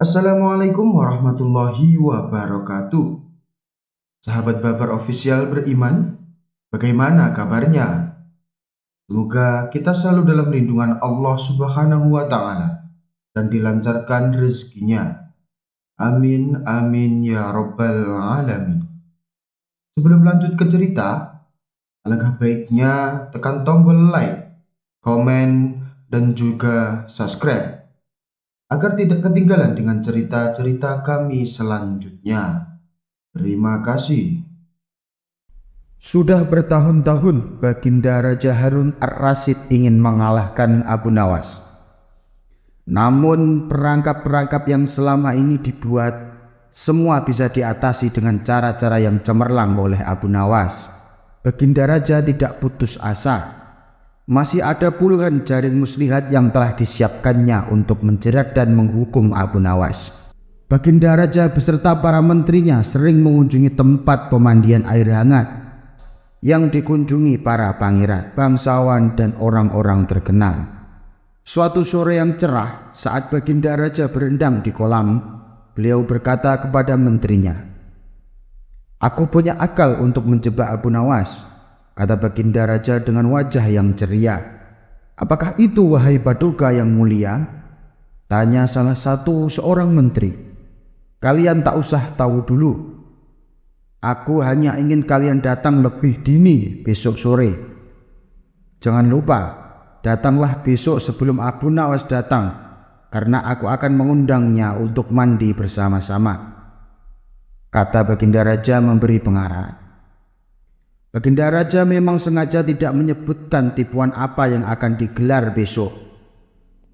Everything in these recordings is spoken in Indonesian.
Assalamualaikum warahmatullahi wabarakatuh. Sahabat Babar Official beriman, bagaimana kabarnya? Semoga kita selalu dalam lindungan Allah Subhanahu wa Ta'ala dan dilancarkan rezekinya. Amin, amin ya Rabbal 'Alamin. Sebelum lanjut ke cerita, alangkah baiknya tekan tombol like, komen, dan juga subscribe agar tidak ketinggalan dengan cerita-cerita kami selanjutnya. Terima kasih. Sudah bertahun-tahun Baginda Raja Harun Ar-Rasyid ingin mengalahkan Abu Nawas. Namun perangkap-perangkap yang selama ini dibuat semua bisa diatasi dengan cara-cara yang cemerlang oleh Abu Nawas. Baginda Raja tidak putus asa. Masih ada puluhan jaring muslihat yang telah disiapkannya untuk menjerat dan menghukum Abu Nawas. Baginda Raja beserta para menterinya sering mengunjungi tempat pemandian air hangat yang dikunjungi para pangeran, bangsawan, dan orang-orang terkenal. Suatu sore yang cerah, saat Baginda Raja berendam di kolam, beliau berkata kepada menterinya, "Aku punya akal untuk menjebak Abu Nawas," kata Baginda Raja dengan wajah yang ceria. "Apakah itu, wahai Paduka yang mulia?" tanya salah satu seorang menteri. "Kalian tak usah tahu dulu. Aku hanya ingin kalian datang lebih dini besok sore. Jangan lupa, datanglah besok sebelum Abu Nawas datang, karena aku akan mengundangnya untuk mandi bersama-sama," kata Baginda Raja memberi pengarahan. Baginda Raja memang sengaja tidak menyebutkan tipuan apa yang akan digelar besok.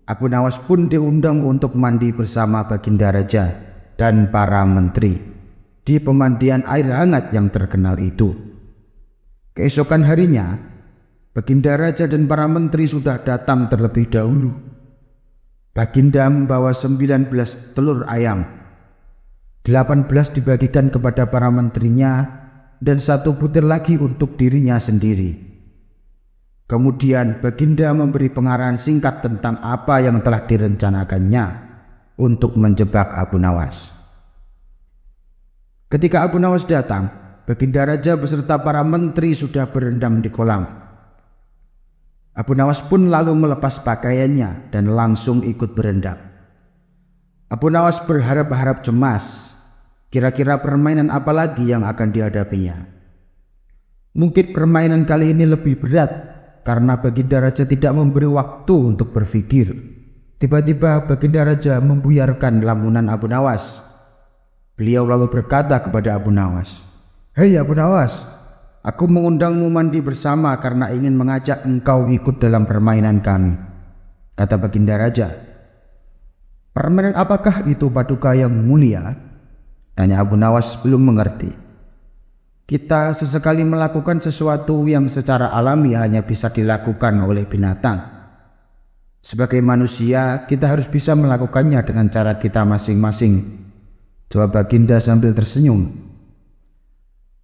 Abu Nawas pun diundang untuk mandi bersama Baginda Raja dan para menteri di pemandian air hangat yang terkenal itu. Keesokan harinya, Baginda Raja dan para menteri sudah datang terlebih dahulu. Baginda membawa 19 telur ayam. 18 dibagikan kepada para menterinya dan 1 butir lagi untuk dirinya sendiri. Kemudian Baginda memberi pengarahan singkat tentang apa yang telah direncanakannya untuk menjebak Abu Nawas. Ketika Abu Nawas datang, Baginda Raja beserta para menteri sudah berendam di kolam. Abu Nawas pun lalu melepas pakaiannya dan langsung ikut berendam. Abu Nawas berharap-harap cemas, kira-kira permainan apa lagi yang akan dihadapinya. Mungkin permainan kali ini lebih berat karena Baginda Raja tidak memberi waktu untuk berpikir. Tiba-tiba Baginda Raja membuyarkan lamunan Abu Nawas. Beliau lalu berkata kepada Abu Nawas, "Hei Abu Nawas, aku mengundangmu mandi bersama karena ingin mengajak engkau ikut dalam permainan kami," kata Baginda Raja. "Permainan apakah itu, Paduka yang mulia?" tanya Abu Nawas belum mengerti. "Kita sesekali melakukan sesuatu yang secara alami hanya bisa dilakukan oleh binatang. Sebagai manusia, kita harus bisa melakukannya dengan cara kita masing-masing," jawab Baginda sambil tersenyum.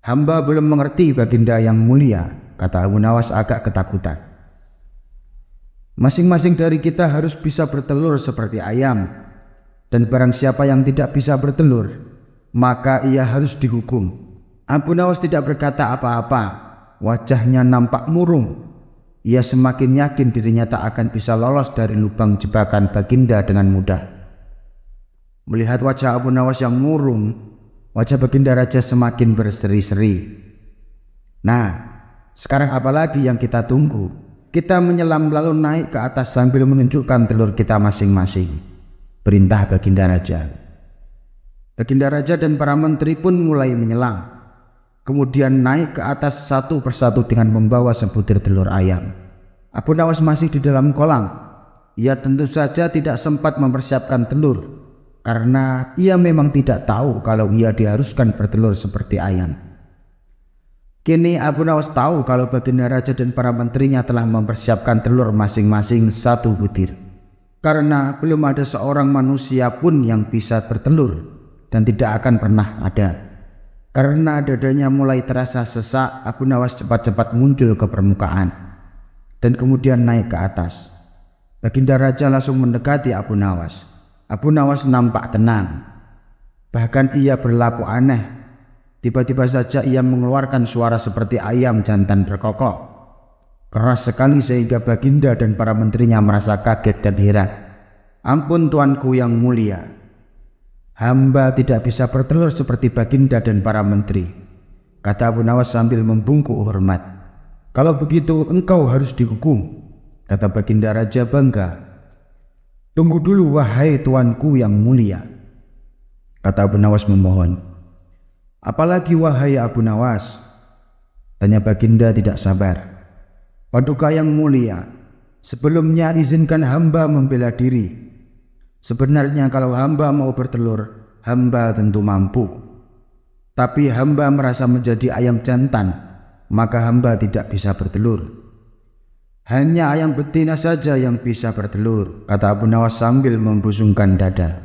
"Hamba belum mengerti, Baginda yang mulia," kata Abu Nawas agak ketakutan. "Masing-masing dari kita harus bisa bertelur seperti ayam, dan barang siapa yang tidak bisa bertelur, maka ia harus dihukum." Abu Nawas tidak berkata apa-apa, wajahnya nampak murung. Ia semakin yakin dirinya tak akan bisa lolos dari lubang jebakan Baginda dengan mudah. Melihat wajah Abu Nawas yang murung, wajah Baginda Raja semakin berseri-seri. "Nah, sekarang apa lagi yang kita tunggu? Kita menyelam lalu naik ke atas sambil menunjukkan telur kita masing-masing," perintah Baginda Raja. Baginda Raja dan para menteri pun mulai menyelam, kemudian naik ke atas satu persatu dengan membawa sebutir telur ayam. Abu Nawas masih di dalam kolam. Ia tentu saja tidak sempat mempersiapkan telur, karena ia memang tidak tahu kalau ia diharuskan bertelur seperti ayam. Kini Abu Nawas tahu kalau Baginda Raja dan para menterinya telah mempersiapkan telur masing-masing 1 butir. Karena belum ada seorang manusia pun yang bisa bertelur dan tidak akan pernah ada. Karena dadanya mulai terasa sesak, Abu Nawas cepat-cepat muncul ke permukaan dan kemudian naik ke atas. Baginda Raja langsung mendekati Abu Nawas. Abu Nawas nampak tenang. Bahkan ia berlaku aneh. Tiba-tiba saja ia mengeluarkan suara seperti ayam jantan berkokok. Keras sekali sehingga Baginda dan para menterinya merasa kaget dan heran. "Ampun tuanku yang mulia, hamba tidak bisa bertelur seperti Baginda dan para menteri," kata Abu Nawas sambil membungkuk hormat. "Kalau begitu engkau harus dihukum," kata Baginda Raja bangga. "Tunggu dulu wahai tuanku yang mulia," kata Abu Nawas memohon. "Apalagi wahai Abu Nawas?" tanya Baginda tidak sabar. "Paduka yang mulia, sebelumnya izinkan hamba membela diri. Sebenarnya kalau hamba mau bertelur, hamba tentu mampu. Tapi hamba merasa menjadi ayam jantan, maka hamba tidak bisa bertelur. Hanya ayam betina saja yang bisa bertelur," kata Abu Nawas sambil membusungkan dada.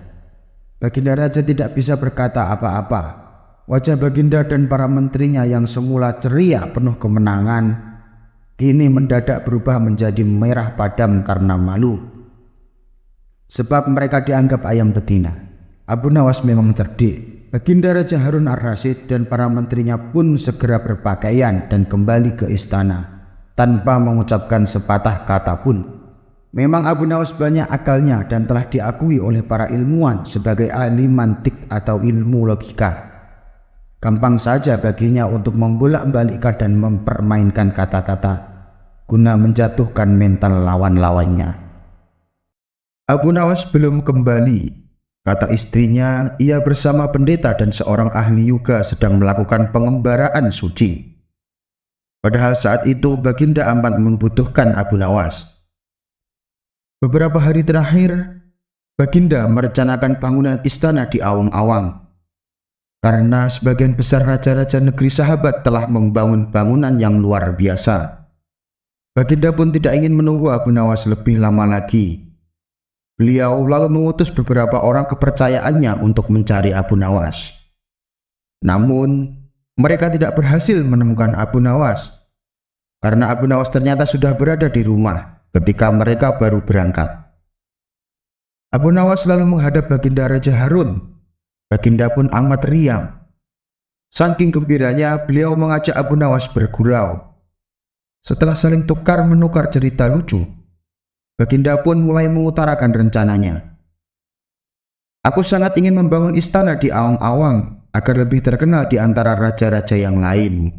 Baginda Raja tidak bisa berkata apa-apa. Wajah Baginda dan para menterinya yang semula ceria penuh kemenangan, kini mendadak berubah menjadi merah padam karena malu. Sebab mereka dianggap ayam betina. Abu Nawas memang cerdik. Baginda Raja Harun ar-Rasyid dan para menterinya pun segera berpakaian dan kembali ke istana tanpa mengucapkan sepatah kata pun. Memang Abu Nawas banyak akalnya dan telah diakui oleh para ilmuwan sebagai ahli mantik atau ilmu logika. Gampang saja baginya untuk membolak-balikkan dan mempermainkan kata-kata guna menjatuhkan mental lawan-lawannya. Abu Nawas belum kembali, kata istrinya. Ia bersama pendeta dan seorang ahli yoga sedang melakukan pengembaraan suci. Padahal saat itu Baginda amat membutuhkan Abu Nawas. Beberapa hari terakhir, Baginda merencanakan bangunan istana di awang-awang. Karena sebagian besar raja-raja negeri sahabat telah membangun bangunan yang luar biasa. Baginda pun tidak ingin menunggu Abu Nawas lebih lama lagi. Beliau lalu mengutus beberapa orang kepercayaannya untuk mencari Abu Nawas. Namun, mereka tidak berhasil menemukan Abu Nawas, karena Abu Nawas ternyata sudah berada di rumah ketika mereka baru berangkat. Abu Nawas lalu menghadap Baginda Raja Harun. Baginda pun amat riang. Saking gembiranya, beliau mengajak Abu Nawas bergurau. Setelah saling tukar-menukar cerita lucu, Baginda pun mulai mengutarakan rencananya. "Aku sangat ingin membangun istana di awang-awang agar lebih terkenal di antara raja-raja yang lain.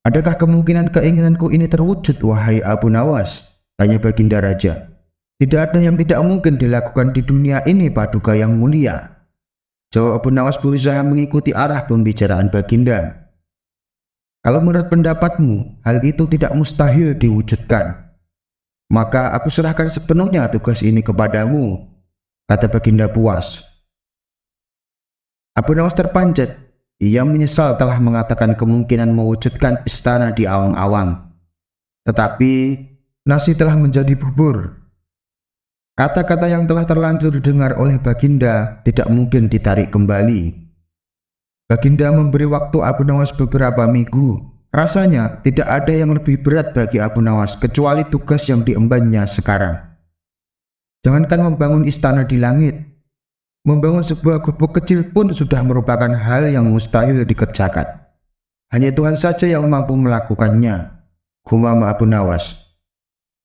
Adakah kemungkinan keinginanku ini terwujud, wahai Abu Nawas?" tanya Baginda Raja. "Tidak ada yang tidak mungkin dilakukan di dunia ini, Paduka yang mulia," jawab Abu Nawas berusaha mengikuti arah pembicaraan Baginda. "Kalau menurut pendapatmu, hal itu tidak mustahil diwujudkan, maka aku serahkan sepenuhnya tugas ini kepadamu," kata Baginda puas. Abu Nawas terpanjat. Ia menyesal telah mengatakan kemungkinan mewujudkan istana di awang-awang. Tetapi nasi telah menjadi bubur. Kata-kata yang telah terlanjur didengar oleh Baginda tidak mungkin ditarik kembali. Baginda memberi waktu Abu Nawas beberapa minggu. Rasanya tidak ada yang lebih berat bagi Abu Nawas kecuali tugas yang diembannya sekarang. Jangankan membangun istana di langit, membangun sebuah gubuk kecil pun sudah merupakan hal yang mustahil dikerjakan. Hanya Tuhan saja yang mampu melakukannya, gumam Abu Nawas.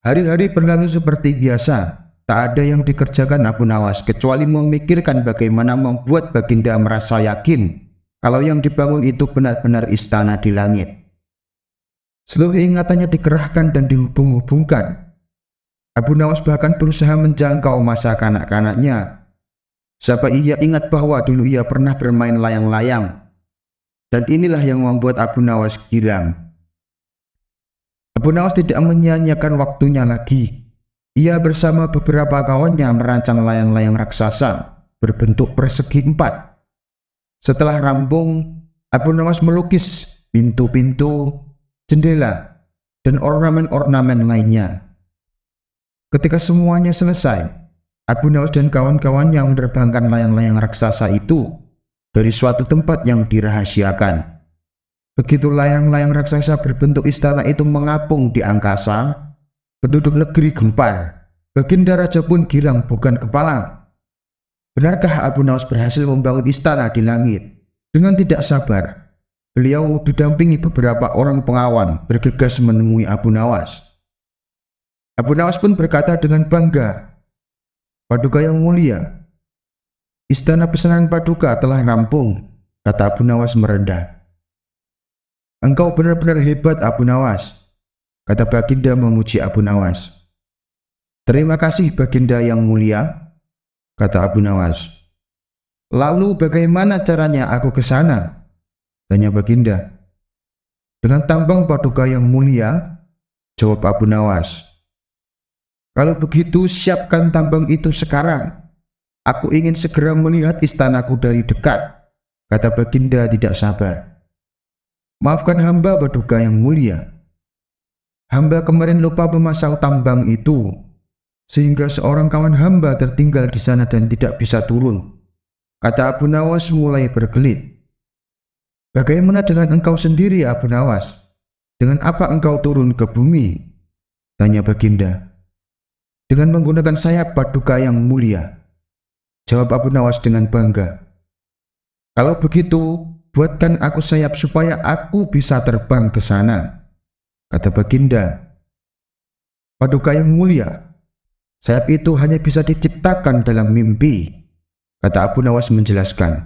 Hari-hari berlalu seperti biasa. Tak ada yang dikerjakan Abu Nawas kecuali memikirkan bagaimana membuat Baginda merasa yakin kalau yang dibangun itu benar-benar istana di langit. Seluruh ingatannya dikerahkan dan dihubung-hubungkan. Abu Nawas bahkan berusaha menjangkau masa kanak-kanaknya. Sampai ia ingat bahwa dulu ia pernah bermain layang-layang. Dan inilah yang membuat Abu Nawas girang. Abu Nawas tidak menyia-nyiakan waktunya lagi. Ia bersama beberapa kawannya merancang layang-layang raksasa berbentuk persegi 4. Setelah rampung, Abu Nawas melukis pintu-pintu, jendela, dan ornamen-ornamen lainnya. Ketika semuanya selesai, Abu Nawas dan kawan-kawannya menerbangkan layang-layang raksasa itu dari suatu tempat yang dirahasiakan. Begitu layang-layang raksasa berbentuk istana itu mengapung di angkasa, penduduk negeri gempar. Baginda Raja pun girang bukan kepala. Benarkah Abu Nawas berhasil membangun istana di langit? Dengan tidak sabar, beliau didampingi beberapa orang pengawan bergegas menemui Abu Nawas. Abu Nawas pun berkata dengan bangga, "Paduka yang mulia, istana pesanan Paduka telah rampung," kata Abu Nawas merendah. "Engkau benar-benar hebat, Abu Nawas," kata Baginda memuji Abu Nawas. "Terima kasih Baginda yang mulia," kata Abu Nawas. "Lalu bagaimana caranya aku ke sana?" tanya Baginda. "Dengan tambang Paduka yang mulia," jawab Abu Nawas. "Kalau begitu siapkan tambang itu sekarang. Aku ingin segera melihat istanaku dari dekat," kata Baginda tidak sabar. "Maafkan hamba Paduka yang mulia. Hamba kemarin lupa memasang tambang itu, sehingga seorang kawan hamba tertinggal di sana dan tidak bisa turun," kata Abu Nawas mulai berkelit. "Bagaimana dengan engkau sendiri, Abu Nawas? Dengan apa engkau turun ke bumi?" tanya Baginda. "Dengan menggunakan sayap Paduka yang mulia," jawab Abu Nawas dengan bangga. "Kalau begitu, buatkan aku sayap supaya aku bisa terbang ke sana," kata Baginda. "Paduka yang mulia, sayap itu hanya bisa diciptakan dalam mimpi," kata Abu Nawas menjelaskan.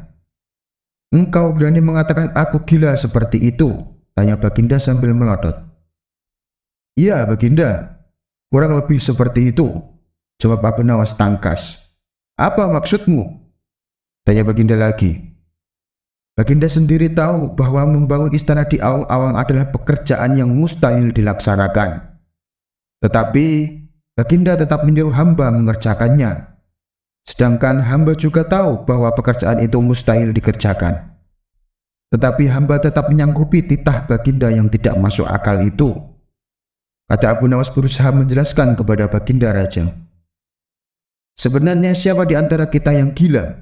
"Engkau berani mengatakan aku gila seperti itu?" tanya Baginda sambil melotot. "Iya Baginda, kurang lebih seperti itu," jawab Abu Nawas tangkas. "Apa maksudmu?" tanya Baginda lagi. Baginda sendiri tahu bahwa membangun istana di awang-awang adalah pekerjaan yang mustahil dilaksanakan. Tetapi Baginda tetap menyuruh hamba mengerjakannya. Sedangkan hamba juga tahu bahwa pekerjaan itu mustahil dikerjakan. Tetapi hamba tetap menyanggupi titah Baginda yang tidak masuk akal itu, kata Abu Nawas berusaha menjelaskan kepada Baginda Raja. "Sebenarnya siapa di antara kita yang gila?"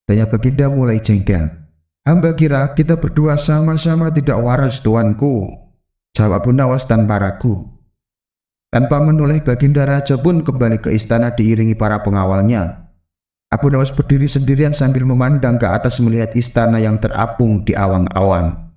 tanya Baginda mulai jengkel. "Hamba kira kita berdua sama-sama tidak waras, tuanku," jawab Abu Nawas tanpa ragu. Tanpa menoleh, Baginda Raja pun kembali ke istana diiringi para pengawalnya. Abu Nawas berdiri sendirian sambil memandang ke atas melihat istana yang terapung di awan-awan.